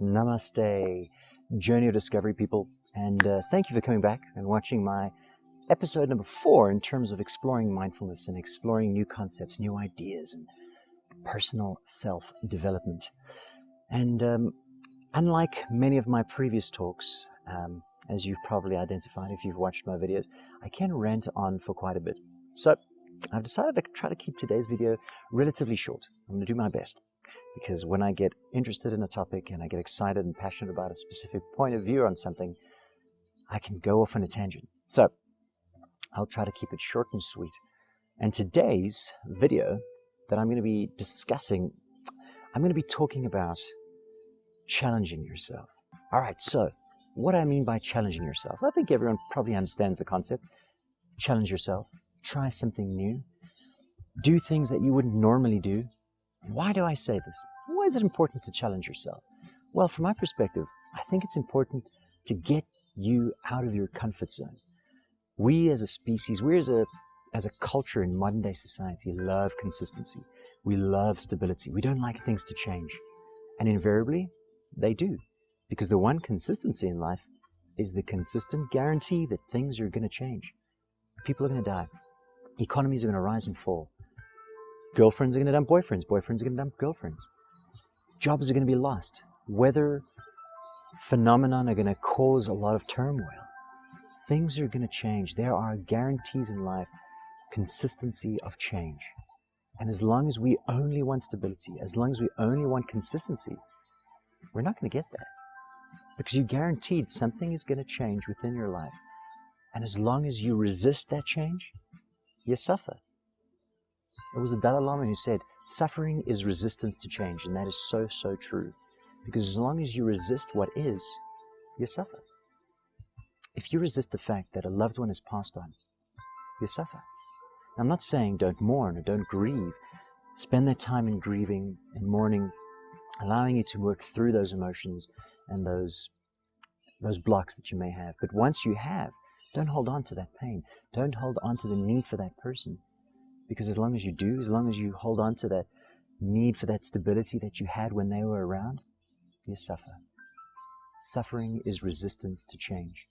Namaste, Journey of Discovery people, and thank you for coming back and watching my episode number 4 in terms of exploring mindfulness and exploring new concepts, new ideas, and personal self-development. And unlike many of my previous talks, as you've probably identified if you've watched my videos, I can rant on for quite a bit. So I've decided to try to keep today's video relatively short. I'm going to do my best, because when I get interested in a topic and I get excited and passionate about a specific point of view on something, I can go off on a tangent. So I'll try to keep it short and sweet. And today's video that I'm going to be discussing, I'm going to be talking about challenging yourself. All right, so what I mean by challenging yourself, I think everyone probably understands the concept. Challenge yourself, try something new, do things that you wouldn't normally do. Why do I say this? Why is it important to challenge yourself? Well, from my perspective, I think it's important to get you out of your comfort zone. We as a species, we as a culture in modern day society love consistency. We love stability. We don't like things to change. And invariably, they do. Because the one consistency in life is the consistent guarantee that things are going to change. People are going to die. Economies are going to rise and fall. Girlfriends are going to dump boyfriends. Boyfriends are going to dump girlfriends. Jobs are going to be lost. Weather phenomena are going to cause a lot of turmoil. Things are going to change. There are guarantees in life, consistency of change. And as long as we only want stability, as long as we only want consistency, we're not going to get that. Because you guaranteed something is going to change within your life. And as long as you resist that change, you suffer. It was the Dalai Lama who said, suffering is resistance to change. And that is so, so true. Because as long as you resist what is, you suffer. If you resist the fact that a loved one has passed on, you suffer. I'm not saying don't mourn or don't grieve. Spend that time in grieving and mourning, allowing you to work through those emotions and those blocks that you may have. But once you have, don't hold on to that pain. Don't hold on to the need for that person. Because as long as you do, as long as you hold on to that need for that stability that you had when they were around, you suffer. Suffering is resistance to change.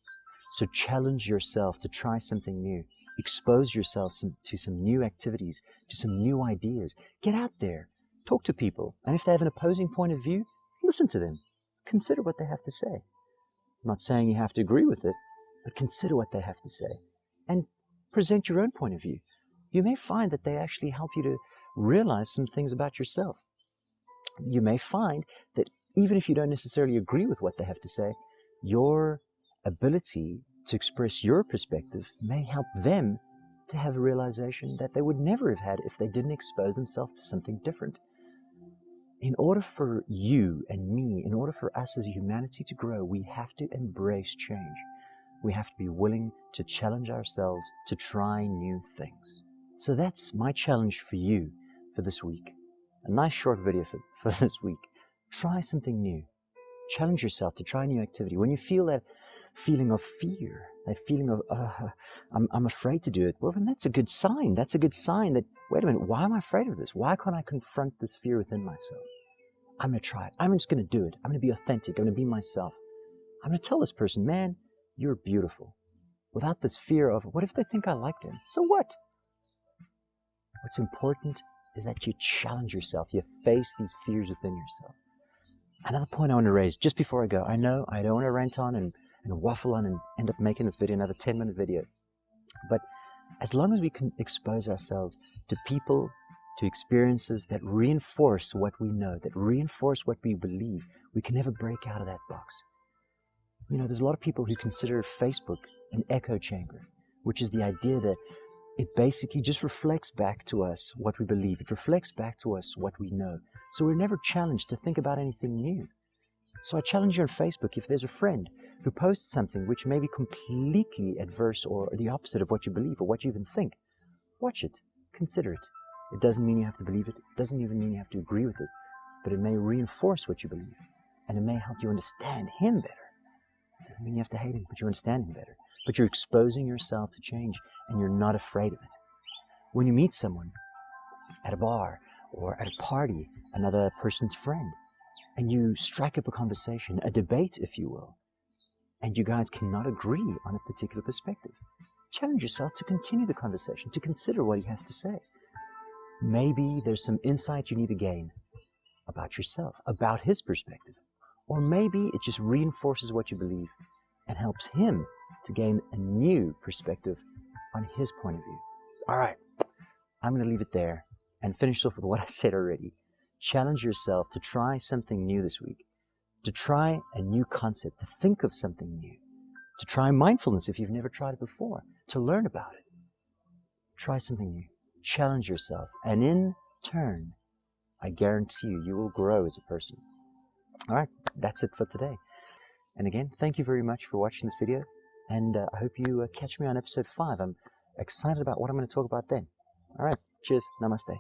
So challenge yourself to try something new. Expose yourself to some new activities, to some new ideas. Get out there. Talk to people. And if they have an opposing point of view, listen to them. Consider what they have to say. I'm not saying you have to agree with it, but consider what they have to say. And present your own point of view. You may find that they actually help you to realize some things about yourself. You may find that even if you don't necessarily agree with what they have to say, your ability to express your perspective may help them to have a realization that they would never have had if they didn't expose themselves to something different. In order for you and me, in order for us as humanity to grow, we have to embrace change. We have to be willing to challenge ourselves to try new things. So that's my challenge for you for this week. A nice short video for this week. Try something new. Challenge yourself to try a new activity. When you feel that feeling of fear, that feeling of, I'm afraid to do it, well, then that's a good sign. That's a good sign that, wait a minute, why am I afraid of this? Why can't I confront this fear within myself? I'm going to try it. I'm just going to do it. I'm going to be authentic. I'm going to be myself. I'm going to tell this person, man, you're beautiful. Without this fear of, what if they think I like them? So what? What's important is that you challenge yourself. You face these fears within yourself. Another point I want to raise just before I go. I know I don't want to rant on and waffle on and end up making this video another 10-minute video. But as long as we can expose ourselves to people, to experiences that reinforce what we know, that reinforce what we believe, we can never break out of that box. You know, there's a lot of people who consider Facebook an echo chamber, which is the idea that it basically just reflects back to us what we believe. It reflects back to us what we know. So we're never challenged to think about anything new. So I challenge you on Facebook, if there's a friend who posts something which may be completely adverse or the opposite of what you believe or what you even think, watch it, consider it. It doesn't mean you have to believe it. It doesn't even mean you have to agree with it. But it may reinforce what you believe. And it may help you understand him better. Doesn't mean you have to hate him, but you understand him better. But you're exposing yourself to change, and you're not afraid of it. When you meet someone at a bar or at a party, another person's friend, and you strike up a conversation, a debate, if you will, and you guys cannot agree on a particular perspective, challenge yourself to continue the conversation, to consider what he has to say. Maybe there's some insight you need to gain about yourself, about his perspective. Or maybe it just reinforces what you believe and helps him to gain a new perspective on his point of view. All right, I'm going to leave it there and finish off with what I said already. Challenge yourself to try something new this week, to try a new concept, to think of something new, to try mindfulness if you've never tried it before, to learn about it. Try something new. Challenge yourself, and in turn, I guarantee you, you will grow as a person. All right, that's it for today. And again, thank you very much for watching this video, and I hope you catch me on episode 5. I'm excited about what I'm going to talk about then. All right, cheers, namaste.